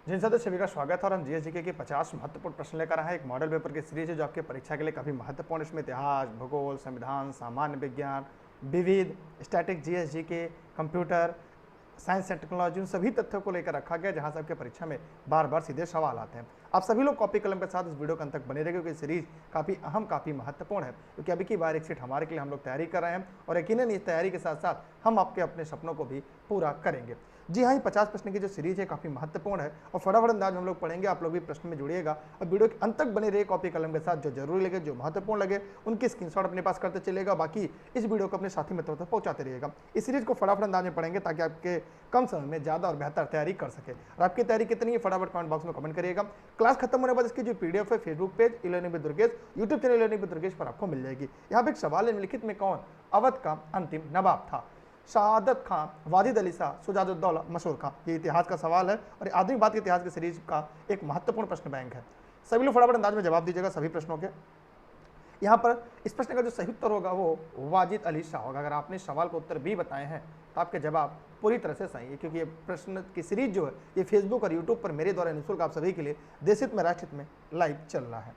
जिन सदस्य सभी का स्वागत है और हम जीएसजीके के 50 महत्वपूर्ण प्रश्न लेकर आए हैं। एक मॉडल पेपर की सीरीज है जो आपके परीक्षा के लिए काफी महत्वपूर्ण। इसमें इतिहास, भूगोल, संविधान, सामान्य विज्ञान, विविध, static, GSGK, computer science and technology, उन सभी तथ्यों को लेकर रखा गया जहां से आपके परीक्षा में बार बार सीधे सवाल आते हैं। आप सभी लोग कॉपी कलम के साथ इस वीडियो के अंत तक बने रहिए क्योंकि सीरीज काफी अहम, काफी महत्वपूर्ण है। क्योंकि अभी की बार एक सीट हमारे के लिए हम लोग तैयारी कर रहे हैं और यकीनन इस तैयारी के साथ साथ हम आपके अपने सपनों को भी पूरा करेंगे। जी हाँ, ये 50 प्रश्न की जो सीरीज है काफी महत्वपूर्ण है और फटाफट अंदाज में हम लोग पढ़ेंगे। आप लोग भी प्रश्न में जुड़िएगा और वीडियो के अंत तक बने रहिए कॉपी कलम के साथ। जो जरूरी लगे, जो महत्वपूर्ण लगे, उनकी स्क्रीनशॉट अपने पास करते चलेगा। बाकी इस वीडियो को अपने साथी मित्रों तक पहुंचाते रहिएगा। इस सीरीज को फटाफट अंदाज में पढ़ेंगे ताकि आपके कम समय में ज्यादा और बेहतर तैयारी कर सके। और आपकी तैयारी कितनी है फटाफट कमेंट बॉक्स में कमेंट करिएगा। क्लास खत्म होने के बाद इसकी जो पीडीएफ है Facebook page e learning with Durgesh, YouTube channel e learning with Durgesh पर आपको मिल जाएगी। यहाँ पे एक सवाल है, निम्नलिखित में कौन अवध का अंतिम नवाब था? शहादत खां, वाजिद अली शाह, शुजाउद्दौला, मशहूर खां। ये इतिहास का सवाल है और आधुनिक भारत के इतिहास की सीरीज का एक महत्वपूर्ण प्रश्न बैंक है। सभी लोग फटाफट अंदाज में जवाब दीजिएगा सभी प्रश्नों के। यहाँ पर इस प्रश्न का जो सही उत्तर होगा वो वाजिद अली शाह होगा। अगर आपने सवाल का उत्तर भी बताए हैं तो आपके जवाब पूरी तरह से सही है, क्योंकि ये प्रश्न की सीरीज जो है ये फेसबुक और यूट्यूब पर मेरे द्वारा निःशुल्क आप सभी के लिए देशहित में राष्ट्रहित में लाइव चल रहा है।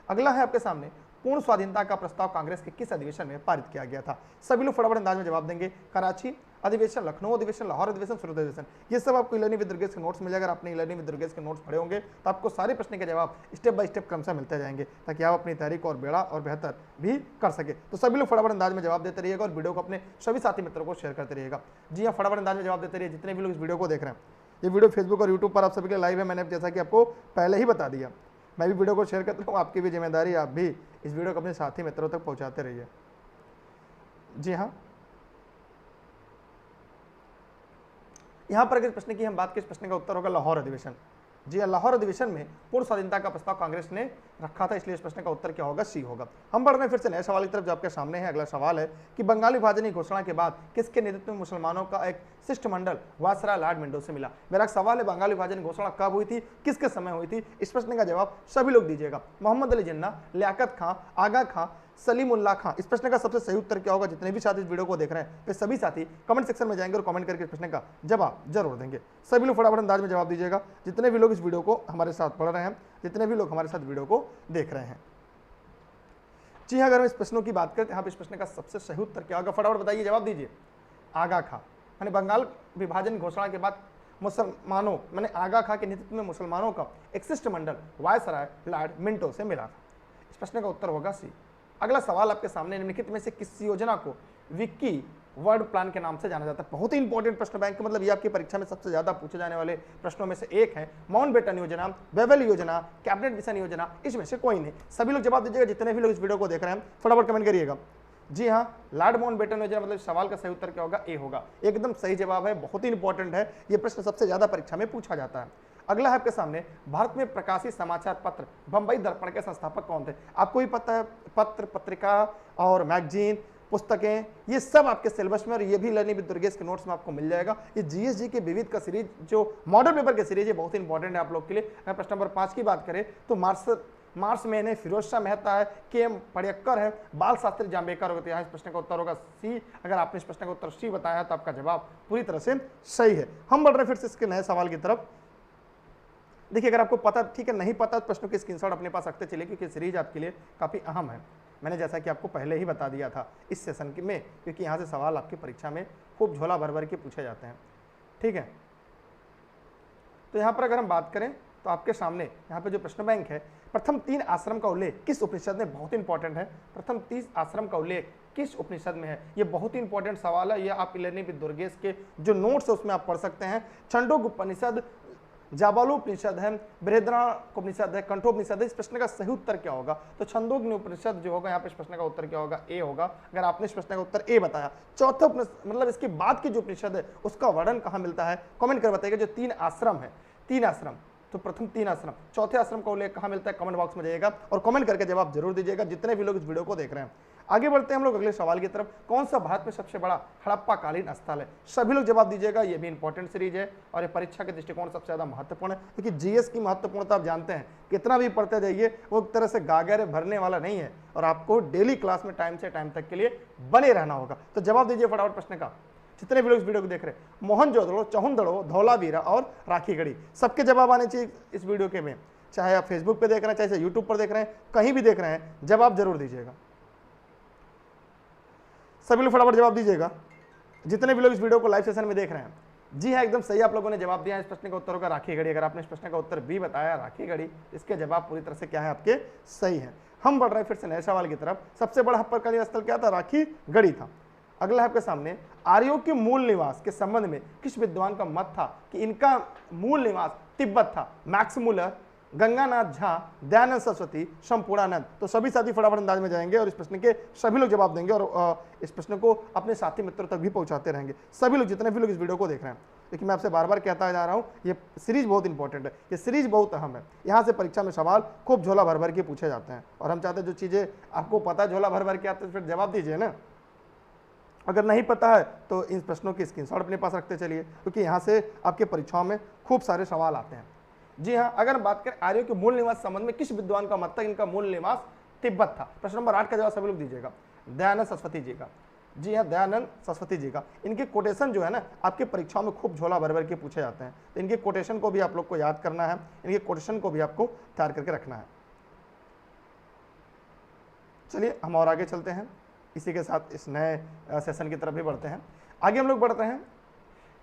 अगला है आपके सामने, पूर्ण स्वाधीनता का प्रस्ताव कांग्रेस के किस अधिवेशन में पारित किया गया था? सभी लोग फटाफट अंदाज में जवाब देंगे। कराची अधिवेशन, लखनऊ अधिवेशन, लाहौर अधिवेशन, सूरत अधिवेशन। ये सब आपको ई-लर्निंग विद दुर्गेश के नोट्स मिल जाएगा। अगर आपने ई-लर्निंग विद दुर्गेश के नोट्स पढ़े होंगे तो आपको सारे प्रश्न के जवाब स्टेप बाय स्टेप क्रमशः मिलते जाएंगे ताकि आप अपनी तैयारी को और बेड़ा और बेहतर भी कर सके। तो सभी लोग फटाफट अंदाज में जवाब देते रहिएगा और वीडियो को अपने सभी साथी मित्रों को शेयर करते रहिएगा। जी हाँ, फटाफट अंदाज में जवाब देते रहिए जितने भी लोग इस वीडियो को देख रहे हैं। ये वीडियो फेसबुक और यूट्यूब पर आप सभी के लाइव है, मैंने जैसा कि आपको पहले ही बता दिया। मैं भी वीडियो को शेयर करता हूँ, आपकी भी जिम्मेदारी, आप भी इस वीडियो को अपने साथी मित्रों तक पहुंचाते रहिए। जी हाँ, यहां पर अगर प्रश्न की हम बात करें, इस प्रश्न का उत्तर होगा लाहौर अधिवेशन। जी हाँ, लाहौर अधिवेशन में पूर्ण स्वाधीनता का प्रस्ताव कांग्रेस ने रखा था, इसलिए इस प्रश्न का उत्तर क्या होगा? सी होगा। हम बढ़ रहे हैं फिर से नए सवाल की तरफ जो आपके सामने है। अगला सवाल है कि बंगाल विभाजन की घोषणा के बाद किसके नेतृत्व में मुसलमानों का एक शिष्टमंडल वायसराय लॉर्ड मिंटो से मिला? मेरा सवाल है, बंगाल विभाजन घोषणा कब हुई थी, किसके समय हुई थी? इस प्रश्न का जवाब सभी लोग दीजिएगा। मोहम्मद अली जिन्ना, लियाकत खां, आगा खां, सलीमुल्लाह खां। इस प्रश्न का सबसे सही उत्तर क्या होगा? जितने भी साथी इस वीडियो को देख रहे हैं वे सभी साथी कमेंट सेक्शन में जाएंगे और कमेंट करके इस प्रश्न का जवाब जरूर देंगे। सभी लोग फटाफट अंदाज में जवाब दीजिएगा जितने भी लोग इस वीडियो को हमारे साथ पढ़ रहे हैं, जितने भी लोग हमारे साथ वीडियो को देख रहे हैं। जी हाँ, अगर हम इस प्रश्नों की बात करें तो यहाँ पे इस प्रश्न का सबसे सही उत्तर क्या होगा? फटाफट बताइए, जवाब दीजिए। आगा खां। मैंने बंगाल विभाजन घोषणा के बाद मुसलमानों, मैंने आगा खां के नेतृत्व में मुसलमानों का एक शिष्टमंडल वायसराय लॉर्ड मिंटो से मिला था। इस प्रश्न का उत्तर होगा सी। अगला सवाल आपके सामने, निम्नलिखित में से किस योजना को विक्की वर्ड प्लान के नाम से जाना जाता है? बहुत ही इंपॉर्टेंट प्रश्न बैंक, मतलब ये आपकी परीक्षा में सबसे ज्यादा पूछे जाने वाले प्रश्नों में से एक है। माउंटबेटन योजना, बेबल योजना, कैबिनेट मिशन योजना, इसमें से कोई नहीं। सभी लोग जवाब दीजिएगा जितने भी लोग इस वीडियो को देख रहे हैं, फटाफट कमेंट करिएगा। जी हाँ, लॉर्ड माउंटबेटन योजना, मतलब सवाल का सही उत्तर क्या होगा? ए होगा। एकदम सही जवाब है, बहुत ही इंपॉर्टेंट है, ये प्रश्न सबसे ज्यादा परीक्षा में पूछा जाता है। अगला है आपके सामने, भारत में प्रकाशित समाचार पत्र बंबई दर्पण के संस्थापक कौन थे? आपको ही पता है, पत्र, पत्रिका और मैगजीन, पुस्तकें, ये सब आपके सिलेबस में और ये भी लर्निंग विद दुर्गेश के नोट्स में आपको मिल जाएगा। ये जीएसजी के विविध का सीरीज जो मॉडल पेपर की सीरीज है बहुत ही इंपॉर्टेंट है आप लोग के लिए। अगर प्रश्न नंबर 5 की बात करें तो मार्स में फिरोज शाह मेहता है, के.एम. पड़यक्कर है, बाल शास्त्री जाम्बेकर होते हैं। इस प्रश्न का उत्तर होगा सी। अगर आपने इस प्रश्न का उत्तर सी बताया तो आपका जवाब पूरी तरह से सही है। हम बढ़ रहे हैं फिर से इसके नए सवाल की तरफ। देखिए, अगर आपको पता, ठीक है, नहीं पता तो प्रश्नों की स्क्रीनशॉट अपने पास रखते चलिए क्योंकि सीरीज आपके लिए काफी अहम है। मैंने जैसा कि आपको पहले ही बता दिया था इस सेशन में, क्योंकि यहाँ से सवाल आपकी परीक्षा में खूब झोला भर भर के पूछे जाते हैं। ठीक है, तो यहाँ पर अगर हम बात करें तो आपके सामने यहाँ पे जो प्रश्न बैंक है, प्रथम 3 आश्रम का उल्लेख किस उपनिषद में? बहुत इंपॉर्टेंट है, प्रथम 30 आश्रम का उल्लेख किस उपनिषद में है? ये बहुत ही इंपॉर्टेंट सवाल है। ये आप ई-लर्निंग विद दुर्गेश के जो नोट्स है उसमें आप पढ़ सकते हैं। छंदोग उपनिषद, जाबालोपनिषद है, बृहदारण्यकोपनिषद है, कंठोपनिषद है। इस प्रश्न का सही उत्तर क्या होगा? तो छंदोग्नि उपनिषद जो होगा यहाँ पे इस प्रश्न का उत्तर क्या होगा? ए होगा। अगर आपने इस प्रश्न का उत्तर ए बताया। चौथा मतलब इसके बाद की जो उपनिषद है उसका वर्णन कहाँ मिलता है? कमेंट कर बताइएगा। जो 3 आश्रम है, 3 आश्रम, तो प्रथम 3 आश्रम, चौथे आश्रम का उल्लेख कहाँ मिलता है? कमेंट बॉक्स में जाइएगा और कमेंट करके जवाब जरूर दीजिएगा जितने भी लोग इस वीडियो को देख रहे हैं। आगे बढ़ते हैं हम लोग अगले सवाल की तरफ। कौन सा भारत में सबसे बड़ा हड़प्पा कालीन स्थल है? सभी लोग जवाब दीजिएगा। ये भी इंपॉर्टेंट सीरीज है और ये परीक्षा के दृष्टिकोण सबसे ज्यादा महत्वपूर्ण है, क्योंकि जीएस की महत्वपूर्णता आप जानते हैं, कितना भी पढ़ते जाइए वो एक तरह से गागरे भरने वाला नहीं है और आपको डेली क्लास में टाइम से टाइम तक के लिए बने रहना होगा। तो जवाब दीजिए फटाफट प्रश्न का। जितने भी लोग इस वीडियो को देख रहे हैं, मोहनजोदड़ो, चहुंदड़ो, धौलावीरा और राखीगढ़ी, सबके जवाब आने चाहिए इस वीडियो के में। चाहे आप फेसबुक पे देख रहे हैं, चाहे यूट्यूब पर देख रहे हैं, कहीं भी देख रहे हैं, जवाब जरूर दीजिएगा। सभी लोग फटाफट जवाब दीजिएगा, जितने भी लोग इस वीडियो को लाइव सेशन में देख रहे हैं। जी हाँ, एकदम सही आप लोगों ने जवाब दिया। इस प्रश्न का उत्तर होगा राखीगढ़ी। अगर आपने इस प्रश्न का उत्तर बी बताया राखीगढ़ी, इसके जवाब पूरी तरह से क्या है आपके सही है। हम बढ़ रहे हैं फिर से नए सवाल की तरफ। सबसे बड़ा हड़प्पा स्थल क्या था? राखीगढ़ी था। अगला है आपके सामने, आर्यों के मूल निवास के संबंध में किस विद्वान का मत था कि इनका मूल निवास तिब्बत था? Max Muller, Ganganath Jha, Dayanand Saraswati, Sampurnanand. तो सभी साथी फटाफट अंदाज में जाएंगे और इस प्रश्न के सभी लोग जवाब देंगे और इस प्रश्न को अपने साथी मित्रों तक भी पहुंचाते रहेंगे। सभी लोग, जितने भी लोग इस वीडियो को देख रहे हैं, लेकिन मैं आपसे बार बार कहता जा रहा हूं, ये सीरीज बहुत इंपॉर्टेंट है, ये सीरीज बहुत अहम है। यहाँ से परीक्षा में सवाल खूब झोला भर भर के पूछे जाते हैं और हम चाहते हैं जो चीजें आपको पता है झोला भर भर के आते हैं, फिर जवाब दीजिए ना। अगर नहीं पता है तो इन प्रश्नों की स्क्रीनशॉट अपने पास रखते चलिए, क्योंकि यहाँ से आपके परीक्षाओं में खूब सारे सवाल आते हैं। जी हाँ, अगर हम बात करें आर्यों के मूल निवास संबंध में किस विद्वान का मत था इनका मूल निवास तिब्बत था? प्रश्न नंबर 8 का जवाब सभी लोग दीजिएगा, दयानंद सरस्वती जी का। जी हाँ, दयानंद सरस्वती जी का। इनके कोटेशन जो है ना आपके परीक्षाओं में खूब झोला भर भर के पूछे जाते हैं, तो इनके कोटेशन को भी आप लोग को याद करना है, इनके कोटेशन को भी आपको तैयार करके रखना है। चलिए हम और आगे चलते हैं, इसी के साथ इस नए सेशन की तरफ भी बढ़ते हैं। आगे हम लोग बढ़ते हैं,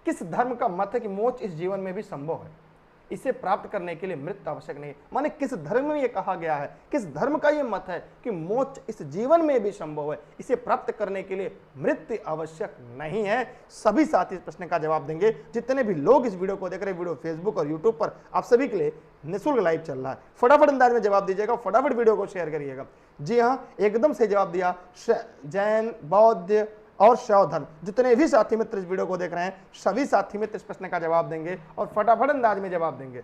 किस धर्म का मत है कि मोक्ष इस जीवन में भी संभव है? इसे प्राप्त करने के लिए मृत्यु आवश्यक नहीं है। माने किस धर्म में ये कहा गया है, किस धर्म का ये मत है कि मोक्ष इस जीवन में भी संभव है, इसे प्राप्त करने के लिए मृत्यु आवश्यक नहीं है? सभी साथी इस प्रश्न का जवाब देंगे। जितने भी लोग इस वीडियो को देख रहे हैं, वीडियो फेसबुक और यूट्यूब पर आप सभी के लिए निःशुल्क लाइव चल रहा है। फटाफट अंदाज में जवाब दीजिएगा, फटाफट वीडियो को शेयर करिएगा। जी हाँ, एकदम से जवाब दिया, जैन, बौद्ध और शैव धर्म। जितने भी साथी मित्र इस वीडियो को देख रहे हैं, सभी साथी मित्र इस प्रश्न का जवाब देंगे और फटाफट अंदाज में जवाब देंगे।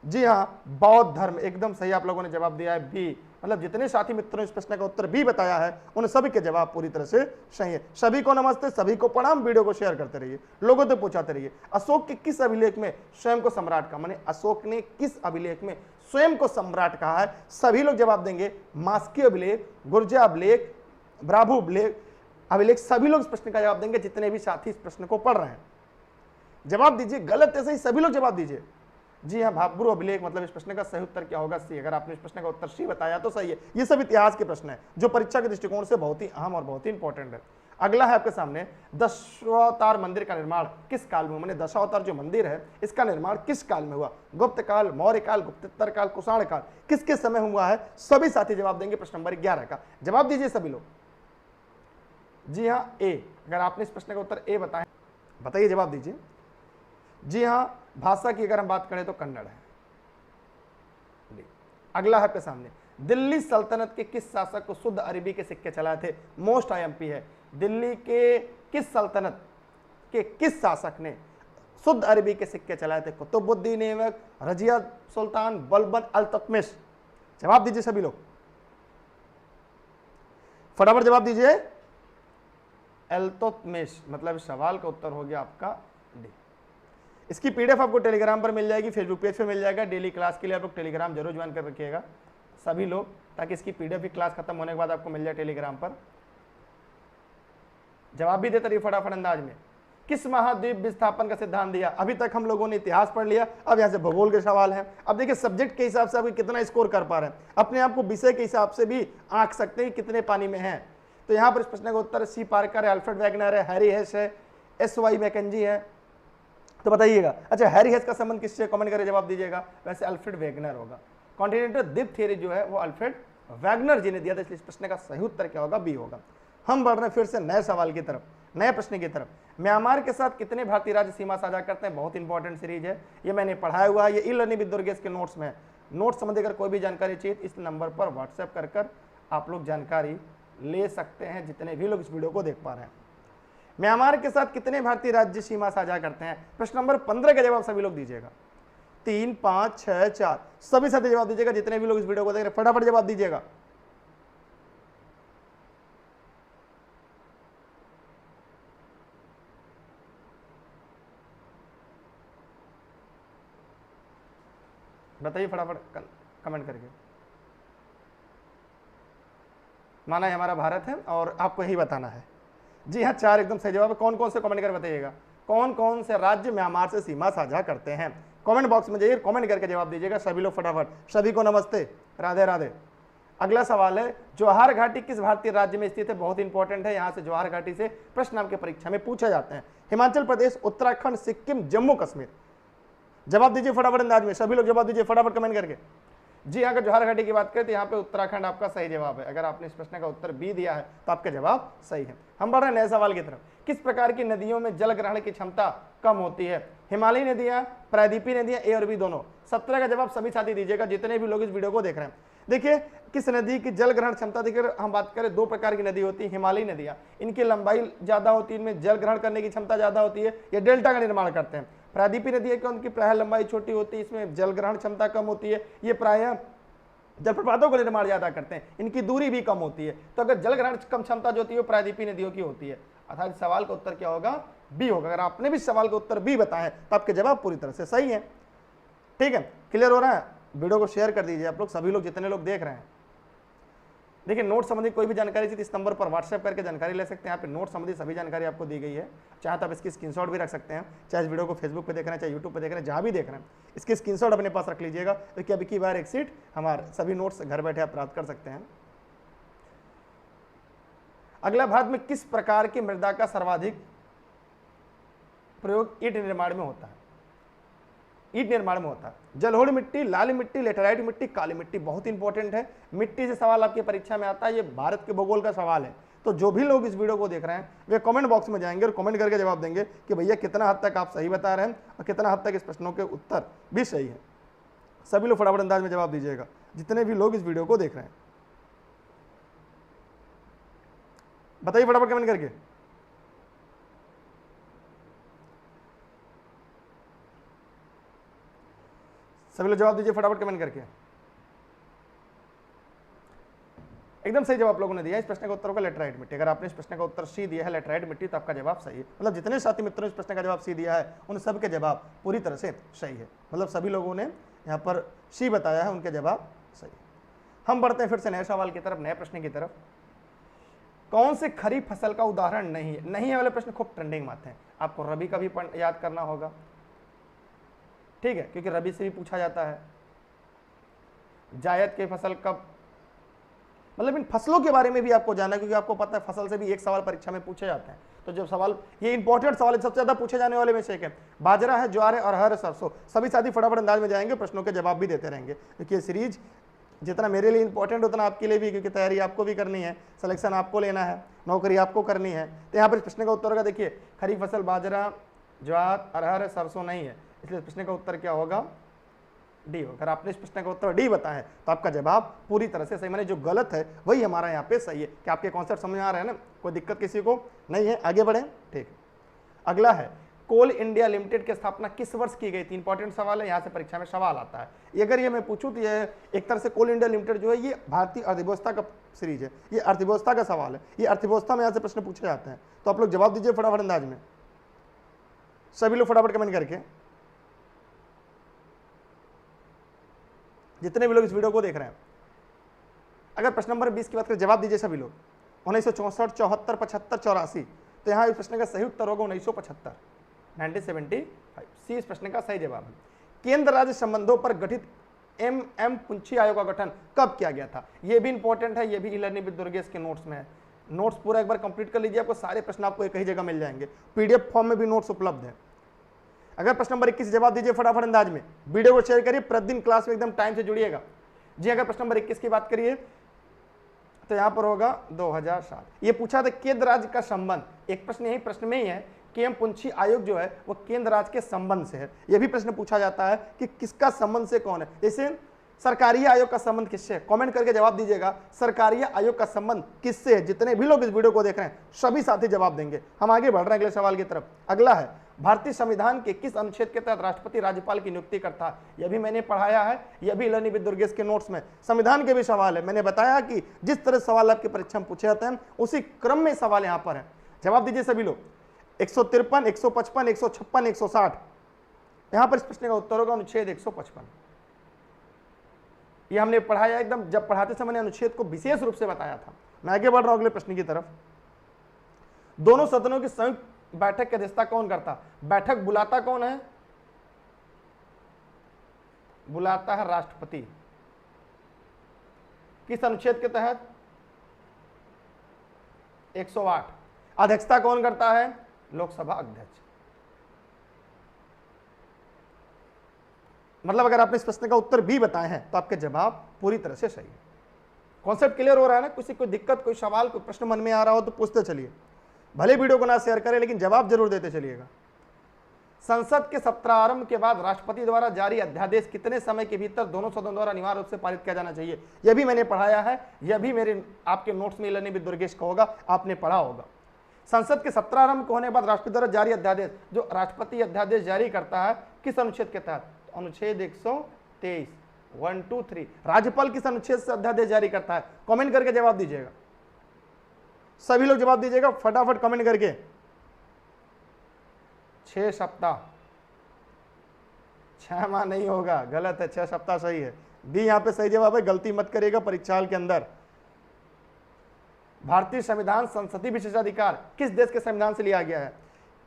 जी हाँ, बौद्ध धर्म, एकदम सही आप लोगों ने जवाब दिया है बी। मतलब जितने साथी मित्रों ने इस प्रश्न का उत्तर बी बताया है, उन सभी के जवाब पूरी तरह से सही है। सभी को नमस्ते, सभी को प्रणाम। वीडियो को शेयर करते रहिए, लोगों तक पहुंचाते रहिए। अशोक के किस अभिलेख में स्वयं को सम्राट कहा? माने अशोक ने किस अभिलेख में स्वयं को सम्राट कहा है? सभी लोग जवाब देंगे, मास्की अभिलेख, गुर्जा अभिलेख, ब्राभु अभिलेख। सभी लोग इस प्रश्न का जवाब देंगे, जितने भी साथी इस प्रश्न को पढ़ रहे हैं। जवाब दीजिए, गलत है सही, सभी लोग जवाब दीजिए। जी हाँ, भाब्रू अभिलेख, मतलब इस प्रश्न का सही उत्तर क्या होगा? सी। अगर आपने इस प्रश्न का उत्तर सी बताया तो सही है। ये सब इतिहास के प्रश्न है जो परीक्षा के दृष्टिकोण से बहुत ही अहम और बहुत ही इंपॉर्टेंट है। अगला है आपके सामने, दशावतार मंदिर का निर्माण किस काल में हुआ? मैंने दशावतार जो मंदिर है इसका निर्माण किस काल में हुआ? गुप्त काल, मौर्य काल, गुप्तोत्तर काल, कुषाण काल, किसके समय हुआ है? सभी साथी जवाब देंगे प्रश्न नंबर 11 का। जवाब दीजिए सभी लोग। जी हाँ, ए। अगर आपने इस प्रश्न का उत्तर ए बताया, बताइए, जवाब दीजिए। जी हाँ, भाषा की अगर हम बात करें तो कन्नड़ है। अगला है आपके सामने, दिल्ली सल्तनत के किस शासक को शुद्ध अरबी के सिक्के चलाए थे? मोस्ट आईएमपी है। दिल्ली के किस सल्तनत के किस शासक ने शुद्ध अरबी के सिक्के चलाए थे? कुतुबुद्दीन ऐबक, रजिया सुल्तान, बलबन अल ततमिश। जवाब दीजिए सभी लोग, फटाफट जवाब दीजिए। अल्तुतमिश, मतलब सवाल का उत्तर हो गया आपका डी। इसकी पीडीएफ आपको टेलीग्राम पर मिल जाएगी, फेसबुक पेज पे मिल जाएगा। डेली क्लास के लिए आप लोग टेलीग्राम जरूर ज्वाइन कर रखिएगा सभी लोग, ताकि इसकी पीडीएफ भी क्लास खत्म होने के बाद आपको मिल जाए टेलीग्राम पर। जवाब भी देते रहिए फटाफट अंदाज में। किस महाद्वीप विस्थापन का सिद्धांत दिया? अभी तक हम लोगों ने इतिहास पढ़ लिया, अब यहाँ से भूगोल के सवाल हैं। अब देखिए सब्जेक्ट के हिसाब से आप कितना स्कोर कर पा रहे हैं, अपने आप को विषय के हिसाब से भी आंक सकते हैं कितने पानी में हैं। तो यहाँ पर इस प्रश्न का उत्तर सी पार्कर है, अल्फ्रेड वैगनर है, हैरी हेस है, एस.वाई. मैकेंजी है। तो बताइएगा, अच्छा हैरी हेस का संबंध किससे? कमेंट करके जवाब दीजिएगा। वैसे अल्फ्रेड वैगनर होगा। कॉन्टिनेंटल द्वीप थ्योरी जो है वो अल्फ्रेड वैगनर जी ने दिया था, इसलिए इस प्रश्न का सही उत्तर क्या होगा? बी होगा। हम बढ़ रहे हैं फिर से नए सवाल की तरफ, नए प्रश्न की तरफ। म्यांमार के साथ कितने भारतीय राज्य सीमा साझा करते हैं? बहुत इंपॉर्टेंट सीरीज है, ये मैंने पढ़ाया हुआ है, ये ई लर्निंग विद दुर्गेश के नोट्स में। नोट्स संबंधी अगर कोई भी जानकारी चाहिए इस नंबर पर व्हाट्सएप कर आप लोग जानकारी ले सकते हैं, जितने भी लोग इस वीडियो को देख पा रहे हैं। म्यांमार के साथ कितने भारतीय राज्य सीमा साझा करते हैं? प्रश्न नंबर 15 का जवाब सभी लोग दीजिएगा। 3, 5, 6, 4 सभी साथी जवाब दीजिएगा, जितने भी लोग इस वीडियो को देख रहे हैं फटाफट जवाब दीजिएगा। बताइए फटाफट कमेंट करके। माना है हमारा भारत है और आपको यही बताना है। जी हाँ, 4 एकदम सही जवाब है। कौन कौन से कमेंट कर बताइएगा, कौन कौन से राज्य म्यांमार से सीमा साझा करते हैं? कमेंट बॉक्स में जाइए, कमेंट करके जवाब दीजिएगा सभी लोग फटाफट। सभी को नमस्ते, राधे राधे। अगला सवाल है, जवाहर घाटी किस भारतीय राज्य में स्थित है? बहुत इंपॉर्टेंट है, यहां से जवाहर घाटी से प्रश्न आपके परीक्षा में पूछे जाते हैं। हिमाचल प्रदेश, उत्तराखंड, सिक्किम, जम्मू कश्मीर? जवाब दीजिए फटाफट अंदाज में, सभी लोग जवाब दीजिए फटाफट कमेंट करके। जी, अगर जवाहर घाटी की बात करें तो यहाँ पे उत्तराखंड आपका सही जवाब है। अगर आपने इस प्रश्न का उत्तर बी दिया है तो आपका जवाब सही है। हम बढ़ रहे हैं नए सवाल की तरफ। किस प्रकार की नदियों में जल ग्रहण की क्षमता कम होती है? हिमालयी नदियां, प्रायद्वीपीय नदियां, ए और बी दोनों? 17 का जवाब सभी साथी दीजिएगा जितने भी लोग इस वीडियो को देख रहे हैं। देखिए, किस नदी की जल ग्रहण क्षमता, देखिए हम बात करें, 2 प्रकार की नदी होती है। हिमालयी नदियां, इनकी लंबाई ज्यादा होती है, इनमें जल ग्रहण करने की क्षमता ज्यादा होती है, ये डेल्टा का निर्माण करते हैं। प्रायद्वीपीय नदियां की उनकी प्रायः लंबाई छोटी होती है, इसमें जल ग्रहण क्षमता कम होती है, ये प्रायः जलप्रपातों का निर्माण ज्यादा करते हैं, इनकी दूरी भी कम होती है। तो अगर जल ग्रहण कम क्षमता जो होती है वो प्रायद्वीपीय नदियों की होती है। अर्थात सवाल का उत्तर क्या होगा? बी होगा। अगर आपने भी सवाल का उत्तर बी बताया तो आपके जवाब पूरी तरह से सही है। ठीक है, क्लियर हो रहा है? वीडियो को शेयर कर दीजिए आप लोग, सभी लोग जितने लोग देख रहे हैं। देखिए, नोट संबंधी कोई भी जानकारी चाहिए इस नंबर पर व्हाट्सएप करके जानकारी ले सकते हैं। यहाँ पे नोट संबंधी सभी जानकारी आपको दी गई है। चाहे तो आप इसकी स्क्रीनशॉट भी रख सकते हैं, चाहे इस वीडियो को फेसबुक पे देख रहे हैं, चाहे यूट्यूब पे देख रहे हैं, जहाँ भी देख रहे हैं, इसकी स्क्रीनशॉट अपने पास रख लीजिएगा, क्योंकि अभी की बार एक सीट हमारे सभी नोट्स घर बैठे आप प्राप्त कर सकते हैं। अगला, भारत में किस प्रकार की मृदा का सर्वाधिक प्रयोग ईंट निर्माण में होता है? ईंट निर्माण में होता है जलोढ़ मिट्टी, लाल मिट्टी, लेटेराइट मिट्टी, काली मिट्टी। बहुत इंपॉर्टेंट है, मिट्टी से सवाल आपकी परीक्षा में आता है, ये भारत के भूगोल का सवाल है। तो जो भी लोग इस वीडियो को देख रहे हैं वे कमेंट बॉक्स में जाएंगे और कमेंट करके जवाब देंगे कि भैया कितना हद तक आप सही बता रहे हैं और कितना हद तक इस प्रश्नों के उत्तर भी सही है। सभी लोग फटाफट अंदाज में जवाब दीजिएगा जितने भी लोग इस वीडियो को देख रहे हैं। बताइए फटाफट कमेंट करके। सभी लोग जवाब दीजिए फटाफट कमेंट करके। एकदम सही जवाब लोगों ने दिया। इस प्रश्न का उत्तर होगा लेटराइट मिट्टी। अगर आपने इस प्रश्न का उत्तर सी दिया है लेटराइट मिट्टी तो आपका जवाब सही है। मतलब जितने साथी मित्रों ने इस प्रश्न का जवाब सी दिया है उन सब के जवाब पूरी तरह से सही है। मतलब सभी लोगों ने यहाँ पर सी बताया है, उनके जवाब सही है। हम बढ़ते हैं फिर से नए सवाल की तरफ, नए प्रश्न की तरफ। कौन से खरीफ फसल का उदाहरण नहीं है? नहीं है वाले प्रश्न खूब ट्रेंडिंग में आते हैं। आपको रबी का भी याद करना होगा, ठीक है, क्योंकि रबी से भी पूछा जाता है। जायद की फसल कब, मतलब इन फसलों के बारे में भी आपको जानना है, क्योंकि आपको पता है फसल से भी एक सवाल परीक्षा में पूछे जाते हैं। तो जब सवाल, ये इंपॉर्टेंट सवाल है, सबसे ज्यादा पूछे जाने वाले में से एक है। बाजरा है, ज्वार है, अरहर है, सरसों। सभी साथी फटाफट अंदाज में जाएंगे, प्रश्नों के जवाब भी देते रहेंगे, क्योंकि ये सीरीज जितना मेरे लिए इंपॉर्टेंट उतना आपके लिए भी, क्योंकि तैयारी आपको भी करनी है, सिलेक्शन आपको लेना है, नौकरी आपको करनी है। तो यहाँ पर इस प्रश्न का उत्तर होगा, देखिए खरीफ फसल बाजरा, ज्वार, अरहर, सरसों नहीं है, इसलिए प्रश्न का उत्तर क्या होगा? डी होगा। अगर आपने इस प्रश्न का उत्तर डी बताया है तो आपका जवाब पूरी तरह से सही, माने जो गलत है वही हमारा यहाँ पे सही है। क्या आपके कॉन्सेप्ट समझ में आ रहे हैं ना? कोई दिक्कत किसी को नहीं है? आगे बढ़े, ठीक है। अगला है, कोल इंडिया लिमिटेड की स्थापना किस वर्ष की गई थी? इंपॉर्टेंट सवाल है, यहाँ से परीक्षा में सवाल आता है। अगर ये मैं पूछूं तो ये एक तरह से कोल इंडिया लिमिटेड जो है ये भारतीय अर्थव्यवस्था का सीरीज है, ये अर्थव्यवस्था का सवाल है, ये अर्थव्यवस्था में यहाँ से प्रश्न पूछे जाते हैं। तो आप लोग जवाब दीजिए फटाफट अंदाज में, सभी लोग फटाफट कमेंट करके। जितने भी लोग इस वीडियो को देख रहे हैं, अगर प्रश्न नंबर 20 की बात करें, जवाब दीजिए सभी लोग। 1964, 74, 75, 84। तो यहाँ इस प्रश्न का सही उत्तर होगा 1975, 1975। सी इस प्रश्न का सही जवाब है। केंद्र राज्य संबंधों पर गठित एम पुंछी आयोग का गठन कब किया गया था? यह भी इंपॉर्टेंट है, यह भी ई-लर्निंग विद दुर्गेश के नोट्स में है। नोट्स पूरा एक बार कंप्लीट कर लीजिए, आपको सारे प्रश्न आपको एक ही जगह मिल जाएंगे। पीडीएफ फॉर्म में भी नोट्स उपलब्ध है। अगर प्रश्न नंबर 21 जवाब दीजिए फटाफट अंदाज में, वीडियो को शेयर करिए, प्रतिदिन क्लास में एकदम टाइम से जुड़िएगा जी। अगर प्रश्न नंबर 21 की बात करिए तो यहां पर होगा 2007। ये पूछा था केंद्र राज्य का संबंध, एक प्रश्न यही प्रश्न में ही है कि एम पुंछी आयोग जो है वो केंद्र राज्य के संबंध से है। यह भी प्रश्न पूछा जाता है कि किसका संबंध से कौन है। जैसे सरकारी आयोग का संबंध किससे है? कमेंट करके जवाब दीजिएगा, सरकारी आयोग का संबंध किससे है? जितने भी लोग इस वीडियो को देख रहे हैं सभी साथी जवाब देंगे। हम आगे बढ़ रहे हैं अगले सवाल की तरफ। अगला है, भारतीय संविधान के किस अनुच्छेद के तहत राष्ट्रपति राज्यपाल की नियुक्ति करता है? यह भी मैंने पढ़ाया है, यह भी ई-लर्निंग विद दुर्गेश के नोट्स में संविधान के भी सवाल है। मैंने बताया कि जिस तरह सवाल आपकी परीक्षा में पूछे जाते हैं उसी क्रम में सवाल यहाँ पर है। जवाब दीजिए सभी लोग। 153, 155, 156, 160। यहां पर इस प्रश्न का उत्तर होगा अनुच्छेद 155। यह हमने पढ़ाया, एकदम जब पढ़ाते समय अनुच्छेद को विशेष रूप से बताया था। मैं आगे बढ़ रहा हूं अगले प्रश्न की तरफ। दोनों सदनों की संयुक्त बैठक की अध्यक्षता कौन करता? बैठक बुलाता कौन है? बुलाता है राष्ट्रपति। किस अनुच्छेद के तहत? 108। अध्यक्षता कौन करता है? लोकसभा अध्यक्ष। मतलब अगर आपने इस प्रश्न का उत्तर बी बताए हैं तो आपके जवाब पूरी तरह से सही है। कॉन्सेप्ट क्लियर हो रहा है ना? किसी कोई दिक्कत, कोई सवाल, कोई प्रश्न मन में आ रहा हो तो पूछते चलिए। भले वीडियो को ना शेयर करें लेकिन जवाब जरूर देते चलिएगा। संसद के सत्रारंभ के बाद राष्ट्रपति द्वारा जारी अध्यादेश कितने समय के भीतर दोनों सदनों द्वारा अनिवार्य रूप से पारित किया जाना चाहिए? यह भी मैंने पढ़ाया है, यह भी मेरे आपके नोट्स में लर्निंग विद दुर्गेश का होगा, आपने पढ़ा होगा। संसद के सत्रारंभ होने बाद राष्ट्रपति द्वारा जारी अध्यादेश, जो राष्ट्रपति अध्यादेश जारी करता है किस अनुच्छेद के तहत? अनुच्छेद 123। 1 2 3। राज्यपाल किस अनुच्छेद से अध्यादेश जारी करता है? कमेंट करके जवाब दीजिएगा, सभी लोग जवाब दीजिएगा फटाफट कमेंट करके। 6 सप्ताह। 6 माह नहीं होगा, गलत है, 6 सप्ताह सही है। बी यहाँ पे सही जवाब है, गलती मत करिएगा परीक्षा के अंदर। भारतीय संविधान संसदीय विशेषाधिकार किस देश के संविधान से लिया गया है?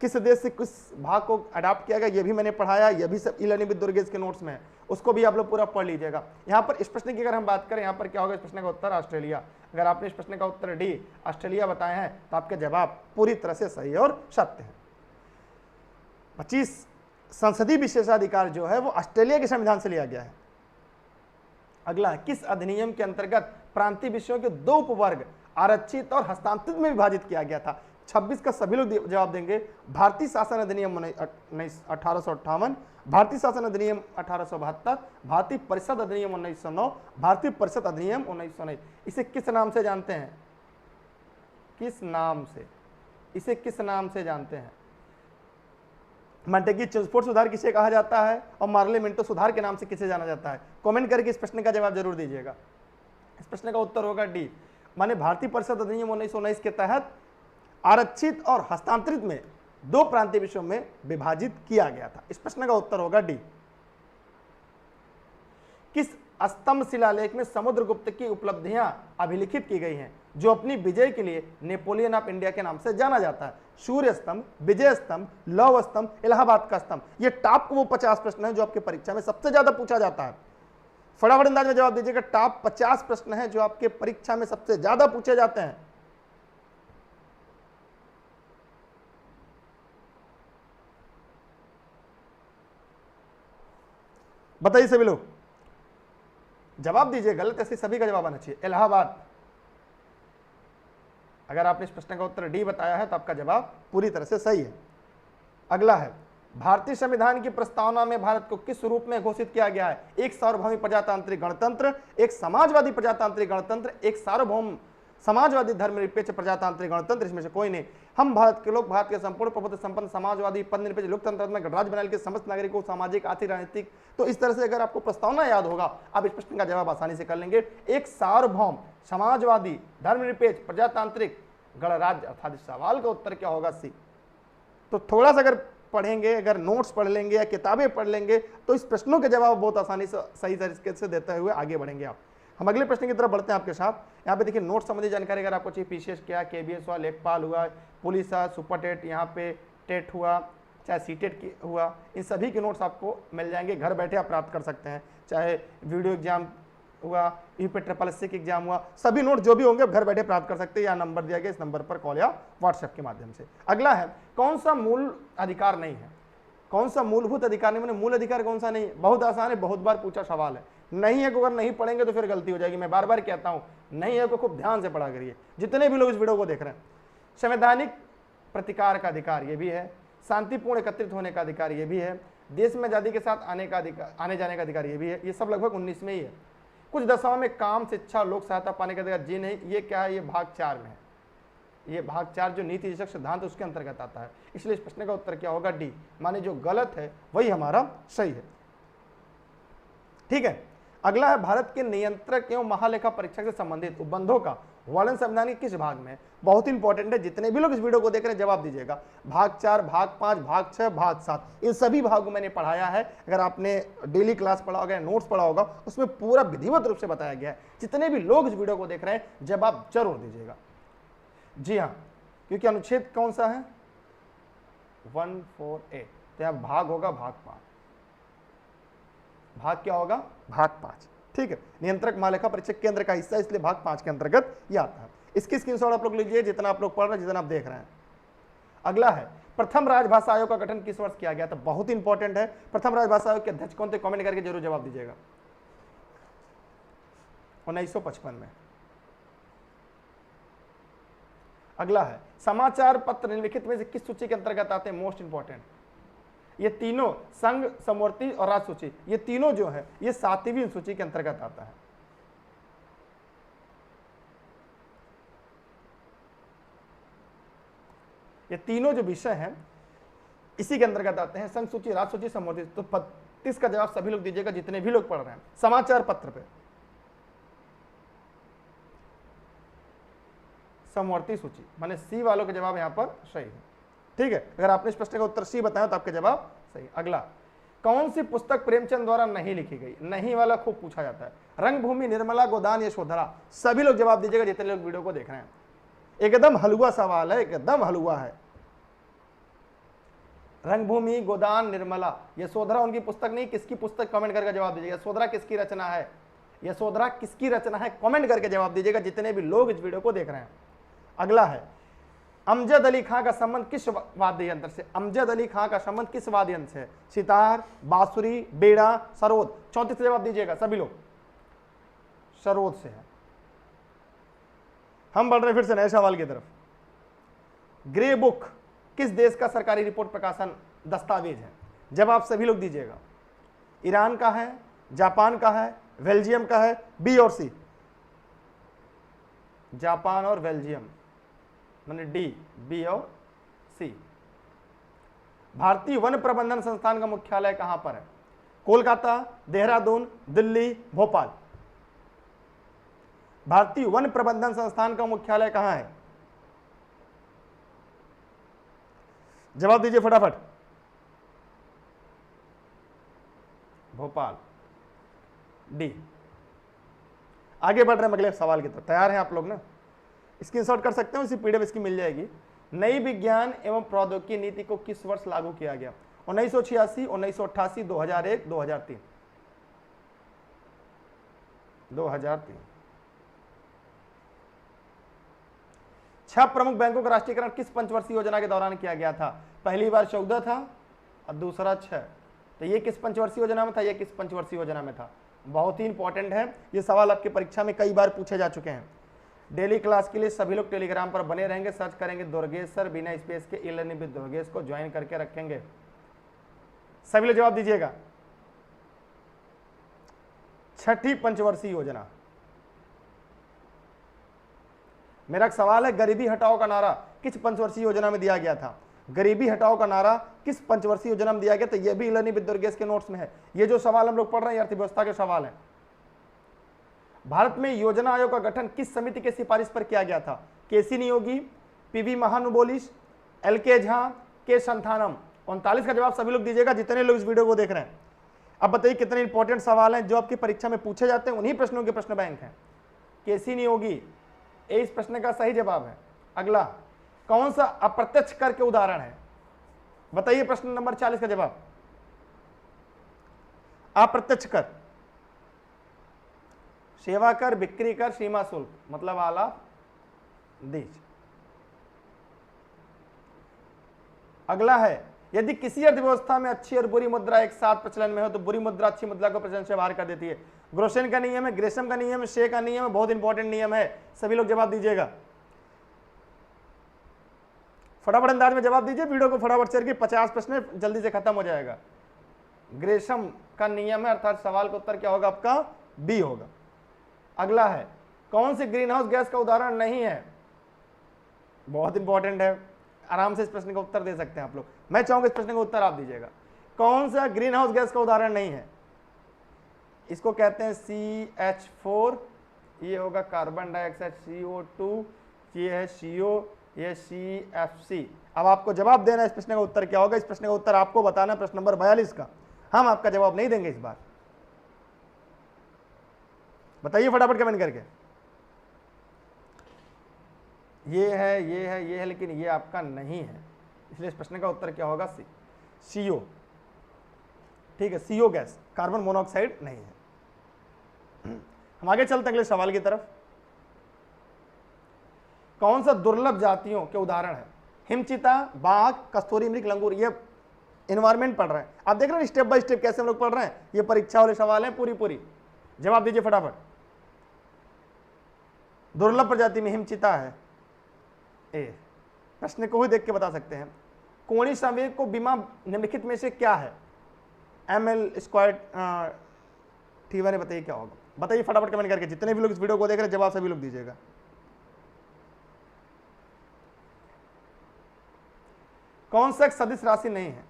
किस देश से किस भाग को अडॉप्ट किया गया, ये भी मैंने पढ़ाया, ये भी सब ई-लर्निंग विद दुर्गेश के नोट्स में है, उसको भी आप लोग पूरा पढ़ लीजिएगा। यहाँ पर इस प्रश्न की अगर हम बात करें, यहाँ पर क्या होगा? इस प्रश्न का उत्तर ऑस्ट्रेलिया। अगर आपने इस प्रश्न का उत्तर डी ऑस्ट्रेलिया बताए हैं तो आपके जवाब पूरी तरह से सही और सत्य है। 25 संसदीय विशेषाधिकार जो है वो ऑस्ट्रेलिया के संविधान से लिया गया है। अगला, किस अधिनियम के अंतर्गत प्रांतीय विषयों के 2 उपवर्ग आरक्षित और हस्तांतरित में विभाजित किया गया था? 26 का सभी लोग जवाब देंगे। भारतीय शासन अधिनियम 1858, भारतीय शासन अधिनियम 1872, भारतीय परिषद अधिनियम 1909, भारतीय परिषद अधिनियम 1909। इसे किस नाम से जानते हैं? किस नाम से? इसे किस नाम से जानते हैं? मॉन्टेग्यू चेम्सफोर्ड सुधार किसे कहा जाता है और मार्ले मिंटो सुधार के नाम से किसे जाना जाता है? कमेंट करके इस प्रश्न का जवाब जरूर दीजिएगा। इस प्रश्न का उत्तर होगा डी, माने भारतीय परिषद अधिनियम 1919 के तहत आरक्षित और हस्तांतरित में 2 प्रांतीय विषयों में विभाजित किया गया था। इस प्रश्न का उत्तर होगा डी। किस स्तंभ शिलालेख में समुद्रगुप्त की उपलब्धियां अभिलिखित की गई हैं, जो अपनी विजय के लिए नेपोलियन ऑफ इंडिया के नाम से जाना जाता है? सूर्य स्तंभ, विजय स्तंभ, लौह स्तंभ, इलाहाबाद का स्तंभ। ये टॉप वो 50 प्रश्न है जो आपके परीक्षा में सबसे ज्यादा पूछा जाता है। फटाफट अंदाज में जवाब दीजिएगा। टॉप 50 प्रश्न है जो आपके परीक्षा में सबसे ज्यादा पूछे जाते हैं। बताइए सभी लोग, जवाब दीजिए। गलत ऐसे सभी का जवाब आना चाहिए। इलाहाबाद। अगर आपने इस प्रश्न का उत्तर डी बताया है तो आपका जवाब पूरी तरह से सही है। अगला है, भारतीय संविधान की प्रस्तावना में भारत को किस रूप में घोषित किया गया है? एक सार्वभौमिक प्रजातांत्रिक गणतंत्र, एक समाजवादी प्रजातांत्रिक गणतंत्र, एक सार्वभौम समाजवादी धर्मनिरपेक्ष प्रजातांत्रिक गणतंत्र। इसमें से कोई नहीं। हम भारत के लोग भारत के संपूर्ण प्रभुत्व संपन्न समाजवादी पदनिरपेक्ष लोकतंत्र में गणराज्य बनाने के समस्त नागरिकों सामाजिक आर्थिक राजनीतिक। तो इस तरह से अगर आपको प्रस्तावना याद होगा आप इस प्रश्न का जवाब आसानी से कर लेंगे। एक सार्वभौम समाजवादी धर्मनिरपेक्ष प्रजातांत्रिक गणराज्य, अर्थात इस सवाल का उत्तर क्या होगा? सी। तो थोड़ा सा अगर पढ़ेंगे, अगर नोट्स पढ़ लेंगे या किताबें पढ़ लेंगे तो इस प्रश्नों के जवाब बहुत आसानी से सही तरीके से देते हुए आगे बढ़ेंगे आप। हम अगले प्रश्न की तरफ बढ़ते हैं आपके साथ। यहाँ पे देखिए, नोट संबंधी जानकारी अगर आपको चाहिए, पीसीएस क्या, केबीएस हुआ, लेखपाल हुआ, पुलिस हुआ, सुपर टेट, यहाँ पे टेट हुआ, चाहे सीटेट की हुआ, इन सभी के नोट्स आपको मिल जाएंगे। घर बैठे आप प्राप्त कर सकते हैं। चाहे वीडियो एग्जाम हुआ, यूपी SSSC की एग्जाम हुआ, सभी नोट जो भी होंगे आप घर बैठे प्राप्त कर सकते हैं। या नंबर दिया गया, इस नंबर पर कॉल या व्हाट्सएप के माध्यम से। अगला है, कौन सा मूल अधिकार नहीं है? कौन सा मूलभूत अधिकार नहीं, मैंने मूल अधिकार कौन सा नहीं? बहुत आसान है, बहुत बार पूछा सवाल है। नहीं है को अगर नहीं पढ़ेंगे तो फिर गलती हो जाएगी। मैं बार बार कहता हूं, नहीं है को खूब ध्यान से पढ़ा करिए, जितने भी लोग इस वीडियो को देख रहे हैं। संवैधानिक प्रतिकार का अधिकार ये भी है, शांतिपूर्ण एकत्रित होने का अधिकार ये भी है, देश में आजादी के साथ आने जाने का अधिकार ये भी है। ये सब लगभग 19 में ही है। कुछ दशाओं में काम, शिक्षा, लोक सहायता पाने का अधिकार जी नहीं, ये क्या है? ये भाग 4 में है। ये भाग 4 जो नीति निषेध सिद्धांत उसके अंतर्गत आता है। इसलिए इस प्रश्न का उत्तर क्या होगा? डी, माने जो गलत है वही हमारा सही है। ठीक है। अगला है, भारत के नियंत्रक एवं महालेखा परीक्षक से संबंधित उपबंधों का वर्णन संविधान के किस भाग में? बहुत इंपॉर्टेंट है। जितने भी लोग इस वीडियो को देख रहे हैं जवाब दीजिएगा। भाग 4, भाग 5, भाग 6, भाग 7, इन सभी भागों को मैंने पढ़ाया है। अगर आपने डेली क्लास पढ़ा होगा, नोट्स पढ़ा होगा, उसमें पूरा विधिवत रूप से बताया गया है। जितने भी लोग इस वीडियो को देख रहे हैं जवाब जरूर दीजिएगा। जी हाँ, क्योंकि अनुच्छेद कौन सा है 14A, तो यहां भाग होगा भाग 5, भाग क्या होगा भाग 5, ठीक है। नियंत्रक महालेखा परीक्षक केंद्र का हिस्सा, इसलिए भाग 5 के अंतर्गत यह आता है। इसकी स्क्रीनशॉट आप लोग लीजिए, जितना आप लोग पढ़ रहे हैं, जितना आप देख रहे हैं। अगला है प्रथम राजभाषा आयोग का गठन किस वर्ष किया गया था, बहुत इंपॉर्टेंट है। प्रथम राजभाषा आयोग के अध्यक्ष कौन थे, कमेंट करके जरूर जवाब दीजिएगा। 1955 में। अगला है समाचार पत्र निम्नलिखित में से किस सूची के अंतर्गत आते हैं, मोस्ट इंपॉर्टेंट। ये तीनों संघ, समवर्ती और राज्य सूची, ये तीनों जो है ये 7वीं सूची के अंतर्गत आता है। ये तीनों जो विषय हैं इसी के अंतर्गत आते हैं, संघ सूची, राज्य सूची, समवर्ती। तो 32 का जवाब सभी लोग दीजिएगा जितने भी लोग पढ़ रहे हैं। समाचार पत्र पे समवर्ती सूची, माने सी वालों के जवाब यहां पर सही है, ठीक है। अगर आपने इस प्रश्न का उत्तर सी बताया तो आपके जवाब सही। अगला, कौन सी पुस्तक प्रेमचंद द्वारा नहीं लिखी गई, नहीं वाला खूब पूछा जाता है। रंगभूमि, निर्मला, गोदान, यशोधरा, सभी लोग जवाब दीजिएगा जितने लोग वीडियो को देख रहे हैं। एकदम हलवा सवाल है, एकदम हलवा है। रंगभूमि, गोदान, निर्मला, यशोधरा उनकी पुस्तक नहीं, किसकी पुस्तक, कमेंट करके जवाब दीजिएगा। यशोधरा किसकी रचना है, यशोधरा किसकी रचना है, कमेंट करके जवाब दीजिएगा जितने भी लोग इस वीडियो को देख रहे हैं। अगला है अमजद अली खां का संबंध किस वाद्य यंत्र से, अमजद अली खां का संबंध किस वाद्य यंत्र से, सितार, बांसुरी, बेड़ा, सरोद। 34 जवाब दीजिएगा सभी लोग, सरोद से है। हम बढ़ रहे फिर से नए सवाल की तरफ। ग्रे बुक किस देश का सरकारी रिपोर्ट प्रकाशन दस्तावेज है, जवाब सभी लोग दीजिएगा। ईरान का है, जापान का है, बेल्जियम का है, बी और सी। जापान और बेल्जियम, माने डी, बी और सी। भारतीय वन प्रबंधन संस्थान का मुख्यालय कहां पर है, कोलकाता, देहरादून, दिल्ली, भोपाल। भारतीय वन प्रबंधन संस्थान का मुख्यालय कहां है, जवाब दीजिए फटाफट। भोपाल, डी। आगे बढ़ रहे हैं अगले सवाल की तरफ, तैयार हैं आप लोग ना, स्क्रीनशॉट कर सकते हो, इसी पीडीएफ इसकी मिल जाएगी। नई विज्ञान एवं प्रौद्योगिकी नीति को किस वर्ष लागू किया गया, 1986, 1988, 2001, 2003। 2003। 6 प्रमुख बैंकों का राष्ट्रीयकरण किस पंचवर्षीय योजना के दौरान किया गया था, पहली बार 14 था और दूसरा 6। तो ये किस पंचवर्षीय योजना में था, ये किस पंचवर्षीय योजना में था, बहुत ही इंपॉर्टेंट है। ये सवाल आपकी परीक्षा में कई बार पूछे जा चुके हैं। डेली क्लास के लिए सभी लोग टेलीग्राम पर बने रहेंगे, सर्च करेंगे दुर्गेश सर बिना स्पेस के ई लर्निंग विद दुर्गेश को ज्वाइन करके रखेंगे। सभी लोग जवाब दीजिएगा। 6ठी पंचवर्षीय योजना। मेरा सवाल है, गरीबी हटाओ का नारा किस पंचवर्षीय योजना में दिया गया था, गरीबी हटाओ का नारा किस पंचवर्षीय योजना में दिया गया था। यह भी लर्निंग विद दुर्गेश के नोट्स में है। ये जो सवाल हम लोग पढ़ रहे हैं अर्थव्यवस्था के सवाल है। भारत में योजना आयोग का गठन किस समिति के सिफारिश पर किया गया था, केसी नियोगी, पीवी महानुबोलिस, एल.के. झा, के संथानम। 39 का जवाब सभी लोग दीजिएगा जितने लोग इस वीडियो को देख रहे हैं। अब बताइए कितने इंपॉर्टेंट सवाल हैं जो आपकी परीक्षा में पूछे जाते हैं, उन्हीं प्रश्नों के प्रश्न बैंक हैं। केसी नियोगी ये इस प्रश्न का सही जवाब है। अगला, कौन सा अप्रत्यक्ष कर के उदाहरण है, बताइए प्रश्न नंबर 40 का जवाब। अप्रत्यक्ष कर, सेवा कर, बिक्री कर, सीमा शुल्क, मतलब आला दीज। अगला है, यदि किसी अर्थव्यवस्था में अच्छी और बुरी मुद्रा एक साथ प्रचलन में हो तो बुरी मुद्रा अच्छी मुद्रा को प्रचलन से बाहर कर देती है। ग्रोशन का नियम है, ग्रेशम का नियम है, शे का नियम है, बहुत इंपॉर्टेंट नियम है। सभी लोग जवाब दीजिएगा, फटाफट अंदाज में जवाब दीजिए, वीडियो को फटाफट शेयर की, 50 प्रश्न जल्दी से खत्म हो जाएगा। ग्रेशम का नियम है, अर्थात सवाल का उत्तर क्या होगा आपका, बी होगा। अगला है, कौन से ग्रीन हाउस गैस का उदाहरण नहीं है, बहुत इंपॉर्टेंट है, आराम से इस प्रश्न का उत्तर दे सकते हैं आप लोग। मैं चाहूंगा इस प्रश्न का उत्तर आप दीजिएगा। कौन सा ग्रीन हाउस गैस का उदाहरण नहीं है, इसको कहते हैं CH4, ये होगा कार्बन डाइऑक्साइड, CO2, ये है CO, ये CFC। अब आपको जवाब देना इस प्रश्न का उत्तर क्या होगा, इस प्रश्न का उत्तर आपको बताना, प्रश्न नंबर 42 का। हम आपका जवाब नहीं देंगे इस बार, बताइए फटाफट कमेंट करके। ये है, ये है, ये है, लेकिन ये आपका नहीं है, इसलिए इस प्रश्न का उत्तर क्या होगा? सी, CO। ठीक है, CO गैस, कार्बन मोनोऑक्साइड नहीं है। हम आगे चलते हैं अगले सवाल की तरफ। कौन सा दुर्लभ जातियों के उदाहरण है? हिमचीता, बाघ, कस्तूरी मृग, लंगूर। ये एनवायरमेंट पढ़ रहे हैं, आप देख रहे हैं स्टेप बाय स्टेप कैसे हम लोग पढ़ रहे हैं। ये परीक्षा वाले सवाल हैं, पूरी जवाब दीजिए फटाफट। दुर्लभ प्रजाति में हिमचीता है। ए, प्रश्न को ही देख के बता सकते हैं। कोणीय संवेग को बीमा निम्नलिखित में से क्या है? ml²। ठीक है, बताइए क्या होगा, बताइए फटाफट कमेंट करके। जितने भी लोग इस वीडियो को देख रहे हैं जवाब सभी लोग दीजिएगा। कौन सा एक सदिश राशि नहीं है?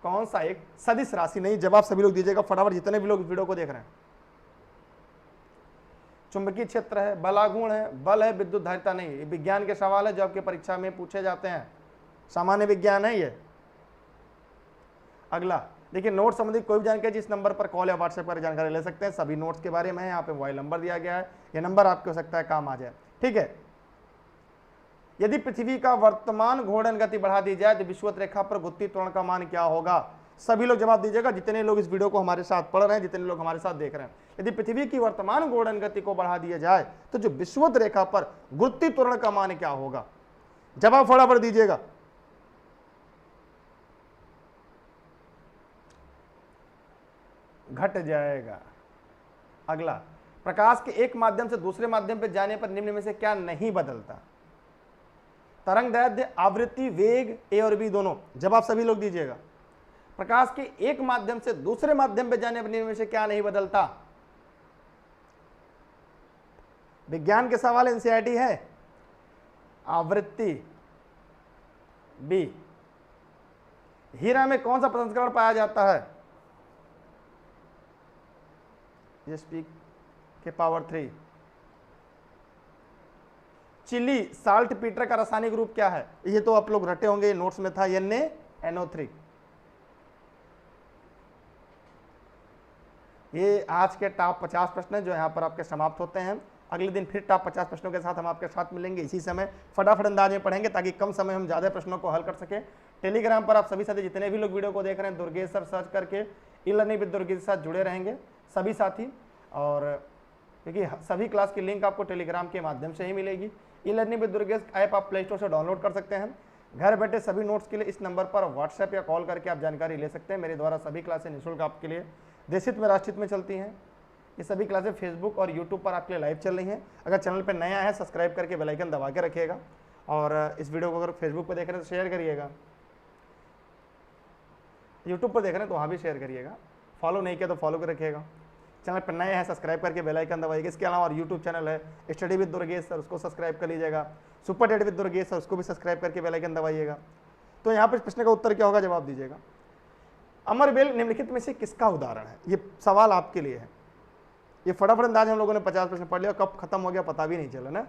कौन सा एक सदिश राशि नहीं? जवाब सभी लोग दीजिएगा फटाफट, जितने भी लोग इस वीडियो को देख रहे हैं। चुंबकीय क्षेत्र है, बलागुण है, बल है, विद्युत धारिता नहीं। ये विज्ञान के सवाल है जो आपके परीक्षा में पूछे जाते हैं, सामान्य विज्ञान है ये। अगला देखिए, नोट संबंधी कोई भी जानकारी जिस नंबर पर कॉल या व्हाट्सएप पर जानकारी ले सकते हैं। सभी नोट्स के बारे में यहाँ पे मोबाइल नंबर दिया गया है, ये नंबर आपको हो सकता है काम आ जाए। ठीक है, यदि पृथ्वी का वर्तमान घूर्णन गति बढ़ा दी जाए तो विषुवत रेखा पर गुत्ती त्वरण का मान क्या होगा? सभी लोग जवाब दीजिएगा, जितने लोग इस वीडियो को हमारे साथ पढ़ रहे हैं, जितने लोग हमारे साथ देख रहे हैं। यदि पृथ्वी की वर्तमान घूर्णन गति को बढ़ा दिया जाए तो जो विषुवत रेखा पर गुत्ती त्वरण का मान क्या होगा? जवाब फटाफट दीजिएगा। घट जाएगा। अगला, प्रकाश के एक माध्यम से दूसरे माध्यम पर जाने पर निम्न में से क्या नहीं बदलता? तरंग दैर्ध्य, आवृत्ति, वेग, ए और बी दोनों। जवाब सभी लोग दीजिएगा। प्रकाश के एक माध्यम से दूसरे माध्यम पर जाने पर निम्न में से क्या नहीं बदलता? विज्ञान के सवाल एनसीईआरटी है। आवृत्ति, बी। हीरा में कौन सा प्रसंस्करण पाया जाता है? Sp के पावर 3। चिली साल्ट पीटर का रासायनिक रूप क्या है? ये तो आप लोग रटे होंगे, नोट्स में था, NaNO3। ये आज के टॉप 50 प्रश्न जो यहाँ पर आपके समाप्त होते हैं। अगले दिन फिर टॉप 50 प्रश्नों के साथ हम आपके साथ मिलेंगे इसी समय। फटाफट अंदाज में पढ़ेंगे ताकि कम समय हम ज़्यादा प्रश्नों को हल कर सके। टेलीग्राम पर आप सभी साथी जितने भी लोग वीडियो को देख रहे हैं, दुर्गेश सर सर्च करके ई-लर्निंग विद दुर्गेश के साथ जुड़े रहेंगे सभी साथी। और क्योंकि सभी क्लास की लिंक आपको टेलीग्राम के माध्यम से ही मिलेगी। ई-लर्निंग विद दुर्गेश ऐप आप प्ले स्टोर से डाउनलोड कर सकते हैं। घर बैठे सभी नोट्स के लिए इस नंबर पर व्हाट्सएप या कॉल करके आप जानकारी ले सकते हैं। मेरे द्वारा सभी क्लासें निःशुल्क आपके लिए देशहित में राष्ट्रहित में चलती हैं। ये सभी क्लासें फेसबुक और यूट्यूब पर आपके लिए लाइव चल रही हैं। अगर चैनल पर नया है सब्सक्राइब करके बेल आइकन दबा के रखिएगा। और इस वीडियो को अगर फेसबुक पर देख रहे हैं तो शेयर करिएगा, यूट्यूब पर देख रहे हैं तो वहाँ भी शेयर करिएगा। फॉलो नहीं किया तो फॉलो कर रखिएगा। चैनल पर नए हैं सब्सक्राइब करके बेल आइकन दबाइएगा। इसके अलावा और यूट्यूब चैनल है स्टडी विद दुर्गेश सर, उसको सब्सक्राइब कर लीजिएगा। Super Ted with Durgesh sir, उसको भी सब्सक्राइब करके बेल आइकन दबाइएगा। तो यहाँ पर प्रश्न का उत्तर क्या होगा? जवाब दीजिएगा। अमरबेल निम्नलिखित में से किसका उदाहरण है? ये सवाल आपके लिए है। ये फटाफट अंदाज हम लोगों ने 50 प्रश्न पढ़ लिया, कब खत्म हो गया पता भी नहीं चला ना।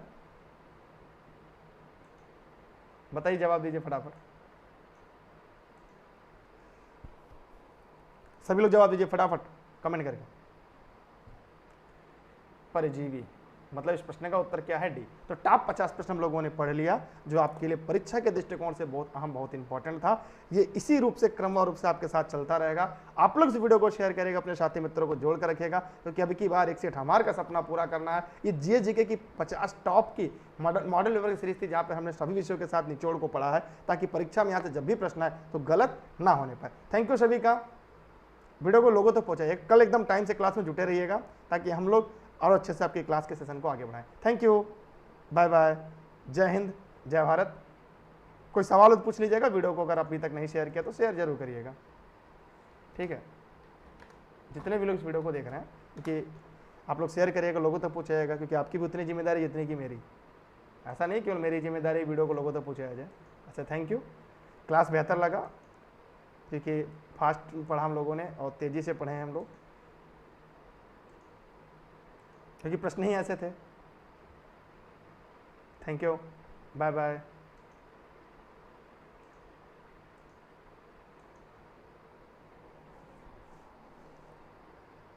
बताइए, जवाब दीजिए फटाफट। सभी लोग जवाब दीजिए फटाफट कमेंट करके। परजीवी, मतलब इस प्रश्न का उत्तर क्या है? डी। तो टॉप 50 प्रश्न हम लोगों ने पढ़ लिया जो आपके लिए परीक्षा के दृष्टिकोण से बहुत अहम, बहुत इंपॉर्टेंट था। ये इसी रूप से क्रमवार रूप से आपके साथ चलता रहेगा। आप लोग इस वीडियो को शेयर करेगा, अपने साथी मित्रों को जोड़ कर रखेगा, क्योंकि अभी की बार एक सेठ हमार का सपना पूरा करना है। ये जीके की 50 टॉप की मॉडल लेवल की सीरीज थी जहाँ पर हमने सभी विषयों के साथ निचोड़ को पढ़ा है, ताकि परीक्षा में यहाँ से जब भी प्रश्न आए तो गलत ना होने पाए। थैंक यू सभी का। वीडियो को लोगों तक पहुँचाइए। कल एकदम टाइम से क्लास में जुटे रहिएगा ताकि हम लोग और अच्छे से आपकी क्लास के सेशन को आगे बढ़ाएं। थैंक यू, बाय बाय, जय हिंद, जय भारत। कोई सवाल पूछ लीजिएगा। वीडियो को अगर अभी तक नहीं शेयर किया तो शेयर जरूर करिएगा, ठीक है। जितने भी लोग इस वीडियो को देख रहे हैं कि आप लोग शेयर करिएगा, लोगों तक पहुँचाइएगा, क्योंकि आपकी भी उतनी जिम्मेदारी जितनी की मेरी। ऐसा नहीं केवल मेरी जिम्मेदारी वीडियो को लोगों तक पहुँचाया जाए। अच्छा, थैंक यू। क्लास बेहतर लगा क्योंकि फास्ट पढ़ा हम लोगों ने और तेज़ी से पढ़े हैं हम लोग, क्योंकि प्रश्न ही ऐसे थे। Thank you, bye bye.